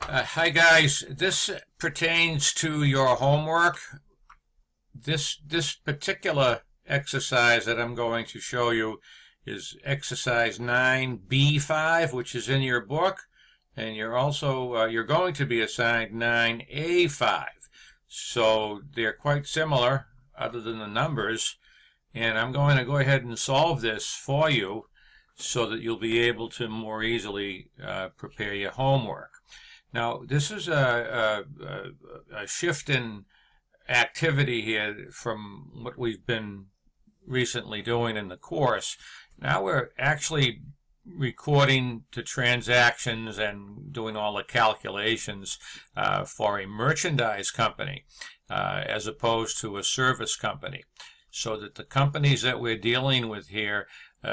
Hi guys, this pertains to your homework. This particular exercise that I'm going to show you is exercise 9B5, which is in your book, and you're going to be assigned 9A5. So they're quite similar other than the numbers, and I'm going to go ahead and solve this for you so that you'll be able to more easily prepare your homework. Now, this is a shift in activity here from what we've been recently doing in the course. Now we're actually recording the transactions and doing all the calculations for a merchandise company as opposed to a service company, so that the companies that we're dealing with here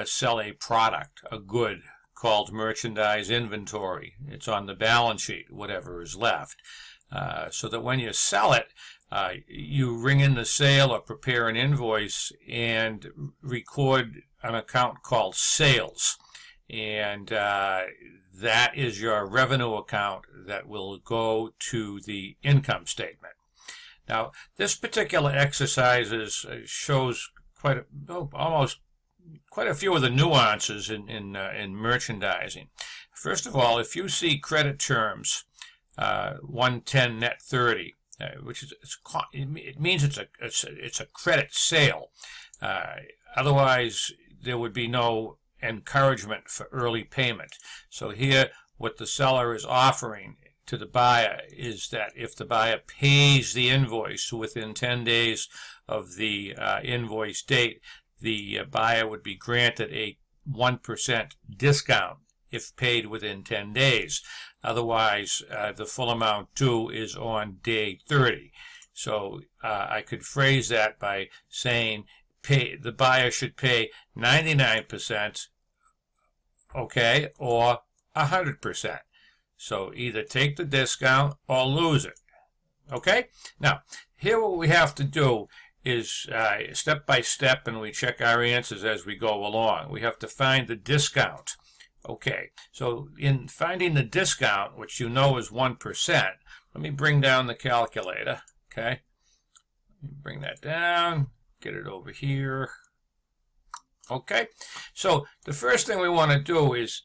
sell a product, a good, called merchandise inventory. It's on the balance sheet, whatever is left. So that when you sell it, you ring in the sale or prepare an invoice and record an account called sales. And that is your revenue account that will go to the income statement. Now, this particular exercise shows almost quite a few of the nuances in merchandising. First of all, if you see credit terms 110 net 30, which is it means it's a credit sale. Otherwise, there would be no encouragement for early payment. So here, what the seller is offering to the buyer is that if the buyer pays the invoice within 10 days of the invoice date, the buyer would be granted a 1% discount if paid within 10 days. Otherwise, the full amount due is on day 30. So I could phrase that by saying the buyer should pay 99%, okay, or 100%. So either take the discount or lose it. Okay? Now, here what we have to do is step by step, and we check our answers as we go along. We have to find the discount. Okay, so in finding the discount, which you know is 1%, let me bring down the calculator. Okay, bring that down, get it over here. Okay, so the first thing we want to do is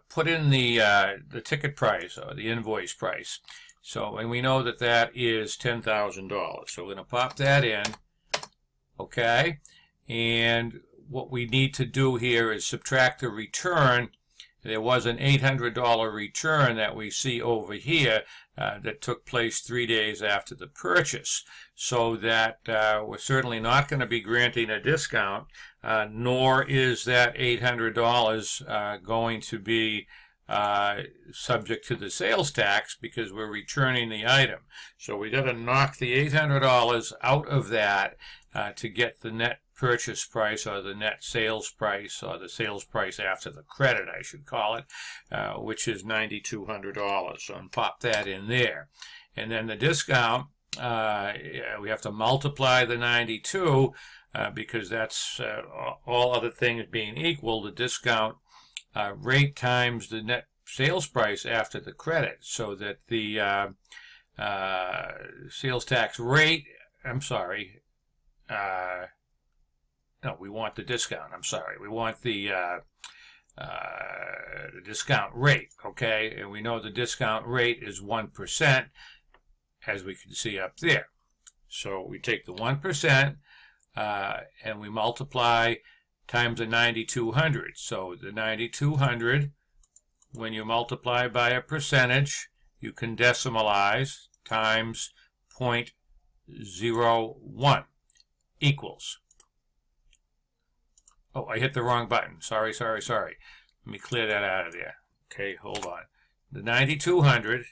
put in the ticket price or the invoice price. So, and we know that that is $10,000. So we're going to pop that in, okay? And what we need to do here is subtract the return. There was an $800 return that we see over here that took place 3 days after the purchase. So that we're certainly not going to be granting a discount, nor is that $800 going to be subject to the sales tax, because we're returning the item. So we got to knock the $800 out of that to get the net purchase price, or the net sales price, or the sales price after the credit, I should call it, which is $9,200. So and pop that in there. And then the discount, we have to multiply the 92 because that's all other things being equal, the discount rate times the net sales price after the credit, so that the sales tax rate, no, we want the discount, we want the discount rate, okay, and we know the discount rate is 1%, as we can see up there. So we take the 1% and we multiply times the 9,200. So the 9,200, when you multiply by a percentage, you can decimalize, times 0.01 equals. Oh, I hit the wrong button. Sorry. Let me clear that out of there. Okay, hold on. The 9,200,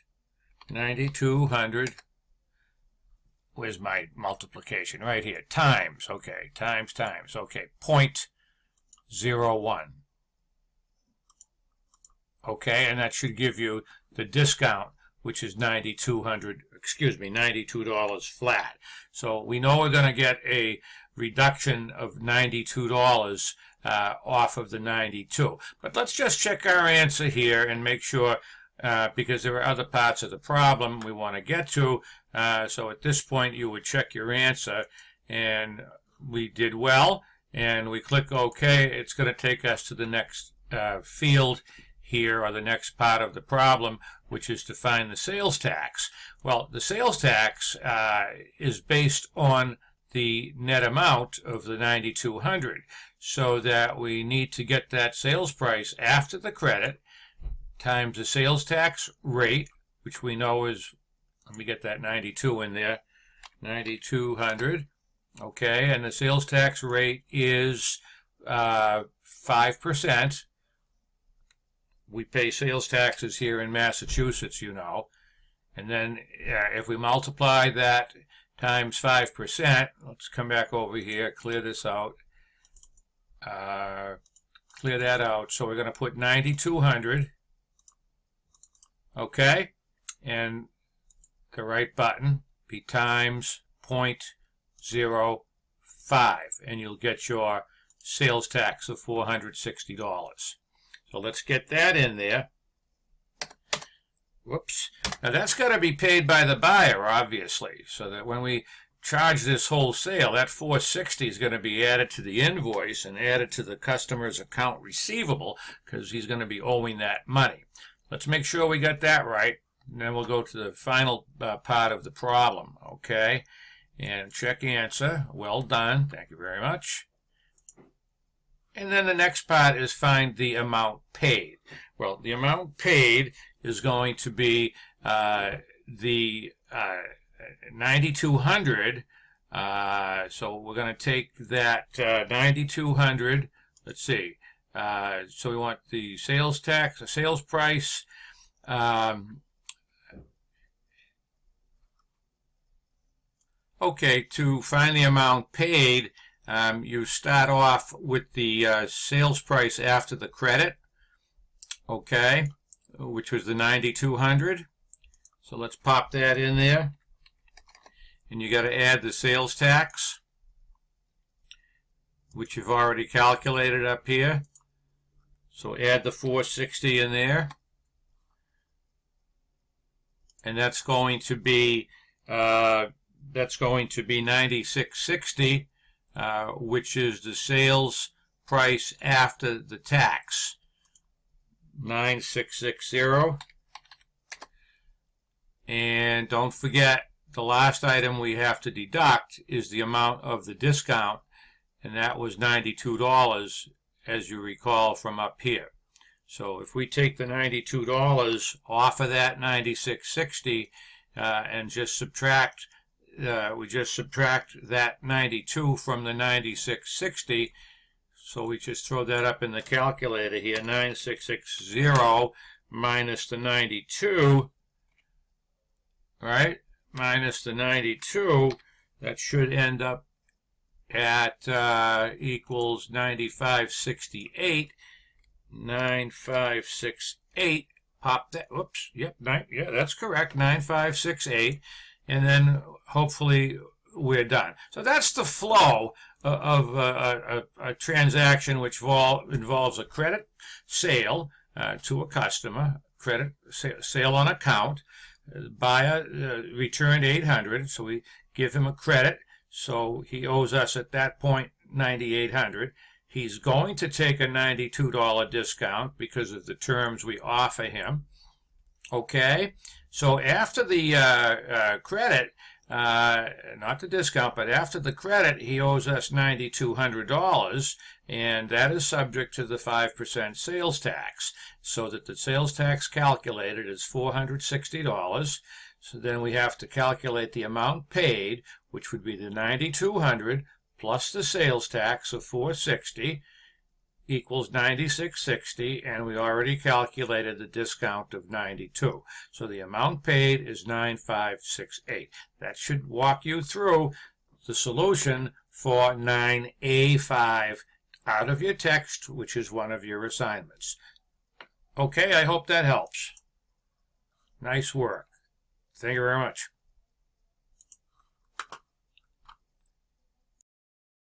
where's my multiplication? Right here. Times, okay, times, okay, 0.01. Okay, and that should give you the discount, which is $92 flat. So we know we're going to get a reduction of $92 off of the 92. But let's just check our answer here and make sure because there are other parts of the problem we want to get to. So at this point, you would check your answer, and we did well, and we click OK. It's going to take us to the next field here, or the next part of the problem, which is to find the sales tax. Well, the sales tax is based on the net amount of the $9,200, so that we need to get that sales price after the credit times the sales tax rate, which we know is, let me get that 92 in there, 9,200. Okay, and the sales tax rate is 5%. We pay sales taxes here in Massachusetts, you know. And then if we multiply that times 5%, let's come back over here, clear this out, clear that out. So we're going to put 9,200, okay, and the right button be times 0.05, and you'll get your sales tax of $460. So let's get that in there. Whoops. Now that's got to be paid by the buyer, obviously, so that when we charge this whole sale, that $460 is going to be added to the invoice and added to the customer's account receivable, because he's going to be owing that money. Let's make sure we got that right, and then we'll go to the final part of the problem, okay? And check answer. Well done. Thank you very much. And then the next part is find the amount paid. Well, the amount paid is going to be the 9,200. So we're going to take that 9,200. Let's see. So we want the sales tax, the sales price. Okay, to find the amount paid, you start off with the sales price after the credit, okay, which was the 9,200. So let's pop that in there. And you got to add the sales tax, which you've already calculated up here. So add the $460 in there. And that's going to be $96.60, which is the sales price after the tax. 9660. And don't forget, the last item we have to deduct is the amount of the discount, and that was $92, as you recall from up here. So if we take the $92 off of that $96.60 and just subtract, we just subtract that 92 from the $96.60. So we just throw that up in the calculator here, 9660 minus the 92, right? Minus the 92, that should end up at equals 9568. 9568. Pop that. Whoops. Yep. Yeah, that's correct. 9568. And then hopefully we're done. So that's the flow of a transaction which involves a credit sale to a customer, credit sale on account. Buyer returned $800, so we give him a credit. So he owes us at that point $9,800. He's going to take a $92 discount because of the terms we offer him. Okay, so after the credit, not the discount, but after the credit, he owes us $9,200, and that is subject to the 5% sales tax, so that the sales tax calculated is $460. So then we have to calculate the amount paid, which would be the $9,200 plus the sales tax of $460 equals $96.60, and we already calculated the discount of $92. So the amount paid is $9,568. That should walk you through the solution for 9A5 out of your text, which is one of your assignments. Okay, I hope that helps. Nice work. Thank you very much.